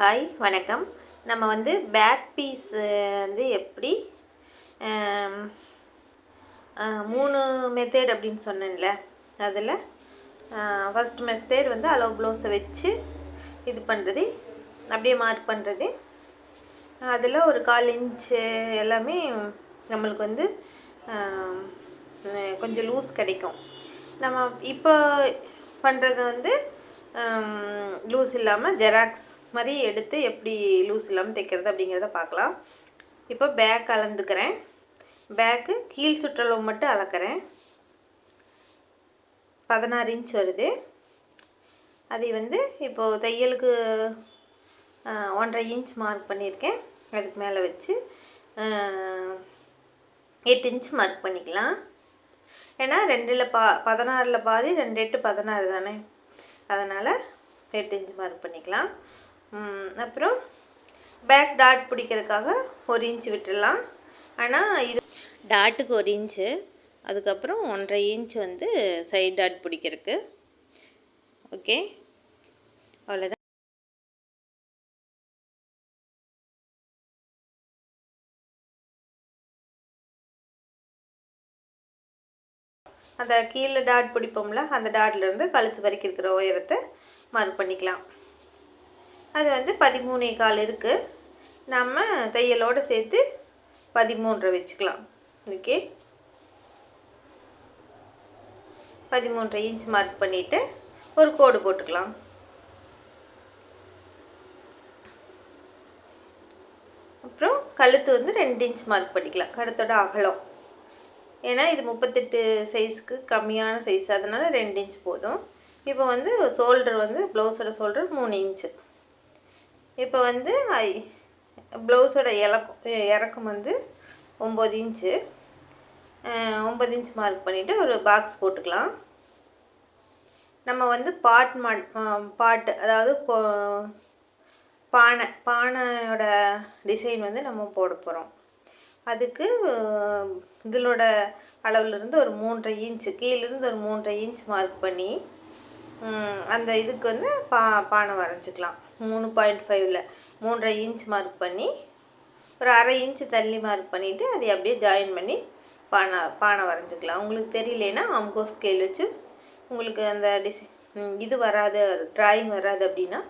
Hi வணக்கம். நம்ம வந்து பேக் பீஸ் வந்து எப்படி 3 மெத்தட் அப்படின்னு சொன்னேன்ல. அதில் ஃபஸ்ட் மெத்தட் வந்து அளவு ப்ளவுஸை வச்சு இது பண்ணுறது, அப்படியே மார்க் பண்ணுறது. அதில் ஒரு 1/4 இன்ச்சு எல்லாமே நம்மளுக்கு வந்து கொஞ்சம் லூஸ் கிடைக்கும். நம்ம இப்போ பண்ணுறது வந்து லூஸ் இல்லாமல் ஜெராக்ஸ் மாதிரி எடுத்து எப்படி லூஸ் இல்லாமல் தைக்கிறது அப்படிங்கிறத பார்க்கலாம். இப்போ பேக் அளந்துக்கிறேன். பேக்கு கீழ் சுற்றளவு மட்டும் அளக்கிறேன். 16 இன்ச் வருது. அதை வந்து இப்போது தையலுக்கு 1.5 இன்ச் மார்க் பண்ணியிருக்கேன். அதுக்கு மேலே வச்சு 8 இன்ச் மார்க் பண்ணிக்கலாம். ஏன்னா 2ல் 16ல் பாதி 2 8 16 தானே, அதனால் 8 இன்ச் மார்க் பண்ணிக்கலாம். அப்புறம் பேக் டாட் பிடிக்கிறதுக்காக 1 இன்ச் விட்டுடலாம். ஆனால் இது டாட்டுக்கு 1 இன்ச்சு, அதுக்கப்புறம் 1.5 இன்ச் வந்து சைட் டாட் பிடிக்கிறதுக்கு. ஓகே, அவ்வளோதான். அந்த கீழே டாட் பிடிப்போம்ல, அந்த டாட்லேருந்து கழுத்து வரைக்கும் இருக்கிற உயரத்தை மார்க் பண்ணிக்கலாம். அது வந்து 13.25 இருக்குது. நம்ம தையலோடு சேர்த்து 13.5 வச்சுக்கலாம். ஓகே, 13.5 இன்ச் மார்க் பண்ணிவிட்டு ஒரு கோடு போட்டுக்கலாம். அப்புறம் கழுத்து வந்து 2 இன்ச் மார்க் பண்ணிக்கலாம், கழுத்தோட அகலம். ஏன்னா இது 38 சைஸுக்கு கம்மியான சைஸ், அதனால் 2 இன்ச் போதும். இப்போ வந்து ஷோல்டர் வந்து ப்ளவுஸோட ஷோல்டர் 3 இன்ச்சு. இப்போ வந்து ப்ளவுஸோட இறக்கம் வந்து 9 இன்ச்சு. 9 இன்ச் மார்க் பண்ணிவிட்டு ஒரு பாக்ஸ் போட்டுக்கலாம். நம்ம வந்து பாட்டு அதாவது பானையோட டிசைன் வந்து நம்ம போட போகிறோம். அதுக்கு இதனோட அளவுலேருந்து ஒரு 3.5 இன்ச்சு, கீழேருந்து ஒரு 3.5 இன்ச் மார்க் பண்ணி அந்த இதுக்கு வந்து பானை வரைஞ்சிக்கலாம். 3.5ல் 3.5 இன்ச் மார்க் பண்ணி ஒரு 1/2 இன்ச்சு தள்ளி மார்க் பண்ணிவிட்டு அதை அப்படியே ஜாயின் பண்ணி பானை வரைஞ்சிக்கலாம். உங்களுக்கு தெரியலேன்னா அம்கோ ஸ்கேல் வச்சு, உங்களுக்கு அந்த இது வராது, ட்ராயிங் வராது அப்படின்னா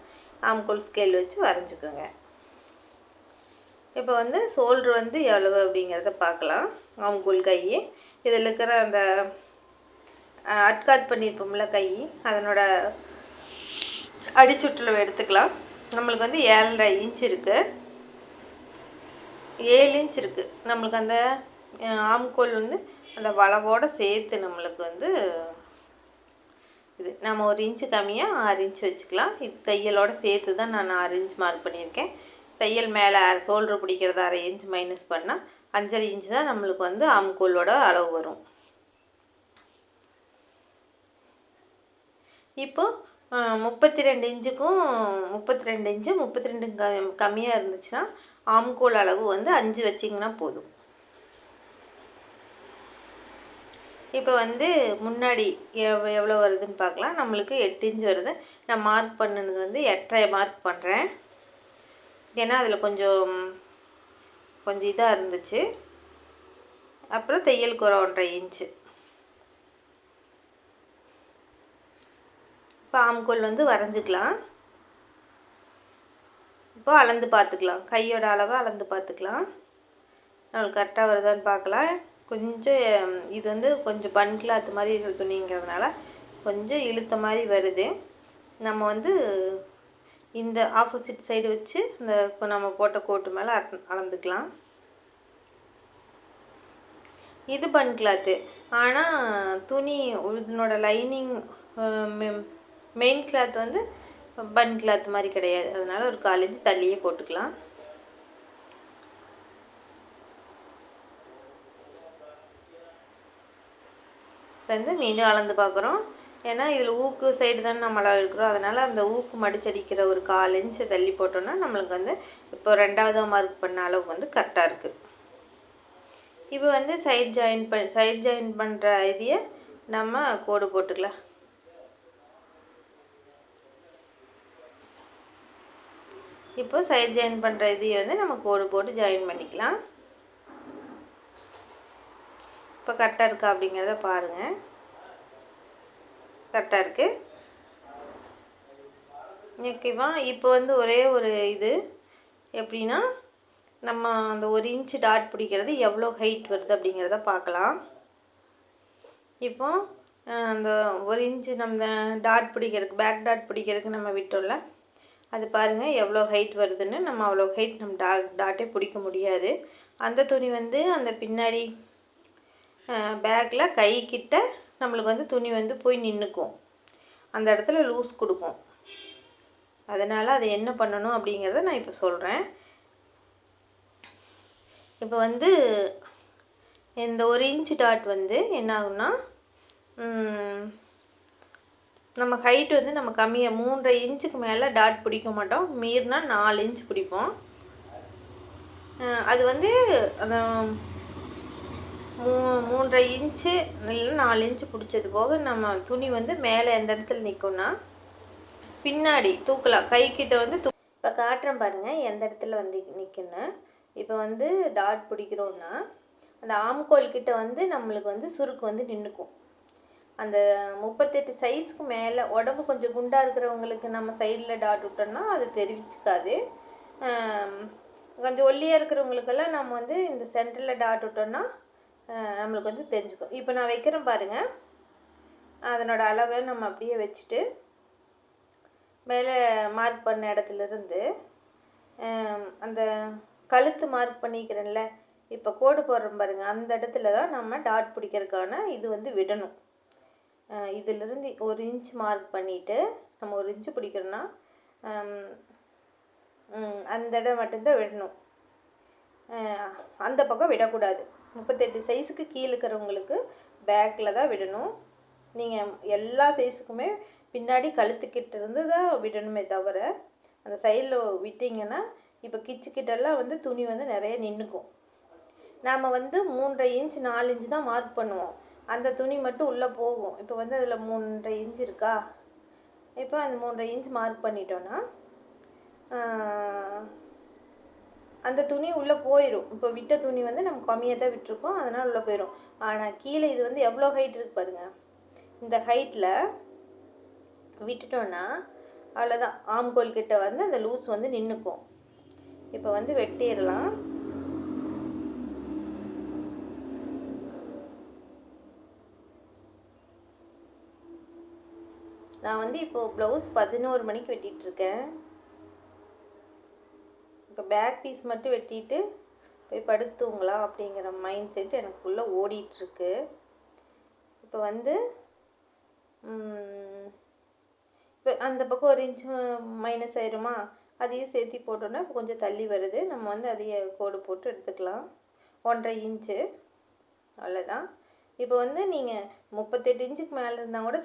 ஆம்கோல் ஸ்கேல் வச்சு வரைஞ்சிக்கோங்க. இப்போ வந்து ஷோல்ட்ரு வந்து எவ்வளவு அப்படிங்கிறத பார்க்கலாம். ஆம்கோல் கை, இதில் இருக்கிற அந்த அட்காட் பண்ணியிருப்போம்ல கை, அதனோட அடிச்சுற்றளவு எடுத்துக்கலாம். நம்மளுக்கு வந்து 7.5 இன்ச் இருக்குது, 7 இன்ச் இருக்குது. நம்மளுக்கு அந்த ஆம்கோல் வந்து அந்த வளவோடு சேர்த்து நம்மளுக்கு வந்து இது நம்ம 1 இன்ச்சு கம்மியாக 6 இன்ச் வச்சுக்கலாம். இது தையலோடு சேர்த்து தான் நான் 6 இன்ச் மார்க் பண்ணியிருக்கேன். தையல் மேலே ஷோல்டர் பிடிக்கிறது 1/2 இன்ச் மைனஸ் பண்ணால் 5.5 இன்ச்சு தான் நம்மளுக்கு வந்து ஆம்கோலோட அளவு வரும். இப்போது 32 இன்ச்சுக்கும் 32 இன்ச்சு 32 கம்மியாக இருந்துச்சுன்னா ஆம்கோல் அளவு வந்து 5 வச்சிங்கன்னா போதும். இப்போ வந்து முன்னாடி எவ்வளோ வருதுன்னு பார்க்கலாம். நம்மளுக்கு 8 இன்ச் வருது. நான் மார்க் பண்ணினது வந்து 8.5 மார்க் பண்ணுறேன். ஏன்னா அதில் கொஞ்சம் இதாக இருந்துச்சு. அப்புறம் தையலுக்கு ஒரு 1.5 இன்ச்சு. இப்போ ஆம்கோல் வந்து வரைஞ்சிக்கலாம். இப்போ அளந்து பார்த்துக்கலாம், கையோட அளவை அளந்து பார்த்துக்கலாம். நம்மளுக்கு கரெக்டாக வருதான்னு பார்க்கலாம். கொஞ்சம் இது வந்து கொஞ்சம் பன் கிளாத் மாதிரி இருக்கிற துணிங்கிறதுனால கொஞ்சம் இழுத்த மாதிரி வருது. நம்ம வந்து இந்த ஆப்போசிட் சைடு வச்சு இந்த நம்ம போட்ட கோட்டு மேலே அளந்துக்கலாம். இது பன் கிளாத்து, ஆனால் துணி இதனோட லைனிங் மெயின் கிளாத் வந்து பன் கிளாத் மாதிரி கிடையாது, அதனால் ஒரு 1/4 இன்ச் தள்ளியே போட்டுக்கலாம். வந்து மீண்டும் அளந்து பார்க்குறோம். ஏன்னா இதில் ஊக்கு சைடு தானே நம்ம அளவு இருக்கிறோம், அதனால் அந்த ஊக்கு மடிச்சடிக்கிற ஒரு 1/4 இன்ச்சு தள்ளி போட்டோன்னா நம்மளுக்கு வந்து இப்போ 2வது மார்க் பண்ண அளவு வந்து கரெக்டாக இருக்குது. இப்போ வந்து சைட் ஜாயின் பண்ணுற இதையே நம்ம கோடு போட்டுக்கலாம். இப்போ சைட் ஜாயின் பண்ணுற இதையும் வந்து நம்ம கோடு போட்டு ஜாயின் பண்ணிக்கலாம். இப்போ கரெக்டாக இருக்கா அப்படிங்கிறத பாருங்கள். கரெக்டாக இருக்குது. ஓகேவா? இப்போ வந்து ஒரே ஒரு இது எப்படின்னா, நம்ம அந்த 1 இன்ச்சு டாட் பிடிக்கிறது எவ்வளோ ஹைட் வருது அப்படிங்கிறத பார்க்கலாம். இப்போ அந்த 1 இன்ச்சு நம்ம டாட் பிடிக்கிறதுக்கு பேக் டாட் பிடிக்கிறதுக்கு நம்ம விட்டோம்ல, அது பாருங்கள் எவ்வளோ ஹைட் வருதுன்னு. நம்ம அவ்வளோ ஹைட் நம்ம டாட்டே பிடிக்க முடியாது. அந்த துணி வந்து அந்த பின்னாடி பேக்கில் கைக்கிட்ட நம்மளுக்கு வந்து துணி வந்து போய் நின்றுக்கும். அந்த இடத்துல லூஸ் கொடுக்கும். அதனால் அதை என்ன பண்ணணும் அப்படிங்கிறத நான் இப்போ சொல்கிறேன். இப்போ வந்து இந்த 1 இன்ச்சு டாட் வந்து என்ன ஆகும்னா, நம்ம ஹைட் வந்து நம்ம கம்மியாக 3.5 இன்ச்சுக்கு மேலே டாட் பிடிக்க மாட்டோம். மீறினா 4 இன்ச் பிடிப்போம். அது வந்து அந்த 3.5 இன்ச்சு இல்லை 4 இன்ச்சு பிடிச்சது போக நம்ம துணி வந்து மேலே எந்த இடத்துல நிற்கும்னா பின்னாடி தூக்கலாம். கைக்கிட்ட வந்து இப்போ காட்டுறேன் பாருங்கள் எந்த இடத்துல வந்து நிற்குன்னு. இப்போ வந்து டாட் பிடிக்கிறோன்னா அந்த ஆம்கோல் கிட்ட வந்து நம்மளுக்கு வந்து சுருக்கு வந்து நின்றுக்கும். அந்த 38 சைஸ்க்கு மேலே உடம்பு கொஞ்சம் குண்டாக இருக்கிறவங்களுக்கு நம்ம சைடில் டாட் விட்டோம்னா அது தெரிவிச்சுக்காது. கொஞ்சம் ஒல்லியாக இருக்கிறவங்களுக்கெல்லாம் நம்ம வந்து இந்த சென்டரில் டாட் விட்டோம்னா நம்மளுக்கு வந்து தெரிஞ்சுக்கும். இப்போ நான் வைக்கிறேன் பாருங்கள். அதனோட அளவை நம்ம அப்படியே வச்சுட்டு மேலே மார்க் பண்ண இடத்துலேருந்து அந்த கழுத்து மார்க் பண்ணிக்கிறேன்ல, இப்போ கோடு போடுறோம் பாருங்கள், அந்த இடத்துல தான் நம்ம டாட் பிடிக்கிறதுக்கான இது வந்து விடணும். இதிலிருந்து 1 இன்ச் மார்க் பண்ணிவிட்டு நம்ம 1 இன்ச்சு பிடிக்கிறோன்னா அந்த இடம் மட்டும்தான் விடணும். அந்த பக்கம் விடக்கூடாது. 38 சைஸுக்கு கீழே இருக்கிறவங்களுக்கு பேக்கில் தான் விடணும். நீங்கள் எல்லா சைஸுக்குமே பின்னாடி கழுத்துக்கிட்ட இருந்து தான் விடணுமே தவிர அந்த சைடில் விட்டிங்கன்னா இப்போ கிட்டெல்லாம் வந்து துணி வந்து நிறைய நின்றுக்கும். நாம் வந்து 3.5 இன்ச் 4 இன்ச்சு தான் மார்க் பண்ணுவோம். அந்த துணி மட்டும் உள்ளே போகும். இப்போ வந்து அதில் 3.5 இன்ச் இருக்கா, இப்போ அந்த 3.5 இன்ச் மார்க் பண்ணிட்டோன்னா அந்த துணி உள்ளே போயிடும். இப்போ விட்ட துணி வந்து நம்ம கம்மியாக தான் விட்டுருக்கோம், அதனால் உள்ளே போயிடும். ஆனால் கீழே இது வந்து எவ்வளோ ஹைட் இருக்குது பாருங்கள். இந்த ஹைட்டில் விட்டுட்டோன்னா அவ்வளோதான், ஆம்கோல் கிட்ட வந்து அந்த லூஸ் வந்து நின்றுக்கும். இப்போ வந்து வெட்டிடலாம். நான் வந்து இப்போது ப்ளவுஸ் 11 மணிக்கு வெட்டிகிட்ருக்கேன். இப்போ பேக் பீஸ் மட்டும் வெட்டிட்டு போய் படுத்துங்களா அப்படிங்கிற மைண்ட் செட் எனக்குள்ளே ஓடிட்டுருக்கு. இப்போ வந்து இப்போ அந்த பக்கம் 1 இன்ச்சு மைனஸ் ஆயிருமா, அதையும் சேர்த்து போட்டோன்னா இப்போ கொஞ்சம் தள்ளி வருது. நம்ம வந்து அதையே கோடு போட்டு எடுத்துக்கலாம். 1.5 இன்ச்சு அவ்வளோதான். இப்போ வந்து நீங்கள் 38 இன்ச்சுக்கு மேலே இருந்தால் கூட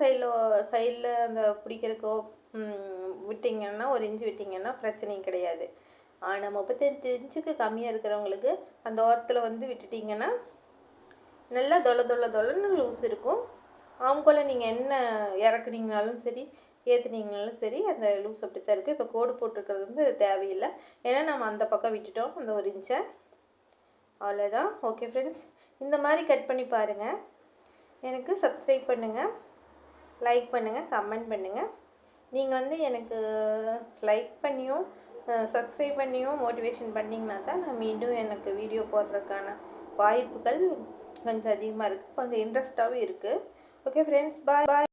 சைடில் அந்த பிடிக்கிறக்கோ விட்டிங்கன்னா 1 இன்ச்சு விட்டிங்கன்னா பிரச்சனையும் கிடையாது. ஆனால் 38 இன்ச்சுக்கு கம்மியாக இருக்கிறவங்களுக்கு அந்த ஓரத்தில் வந்து விட்டுட்டிங்கன்னா நல்லா தொலைன்னு லூஸ் இருக்கும். ஆம்கோலை நீங்கள் என்ன இறக்குனீங்கனாலும் சரி ஏற்றுனீங்கனாலும் சரி அந்த லூஸ் அப்படி தான் இருக்குது. இப்போ கோடு போட்டிருக்கிறது வந்து தேவையில்லை, ஏன்னா நம்ம அந்த பக்கம் விட்டுட்டோம் அந்த 1 இன்ச்சை. அவ்வளோதான். ஓகே ஃப்ரெண்ட்ஸ், இந்த மாதிரி கட் பண்ணி பாருங்கள். எனக்கு சப்ஸ்கிரைப் பண்ணுங்கள், லைக் பண்ணுங்கள், கமெண்ட் பண்ணுங்கள். நீங்கள் வந்து எனக்கு லைக் பண்ணியும் சப்ஸ்கிரைப் பண்ணியும் மோட்டிவேஷன் பண்ணிங்கன்னா தான் நான் மீண்டும் எனக்கு வீடியோ போடுறதுக்கான வாய்ப்புகள் கொஞ்சம் அதிகமாக இருக்குது, கொஞ்சம் இன்ட்ரெஸ்ட்டாகவும் இருக்குது. ஓகே ஃப்ரெண்ட்ஸ், பாய்.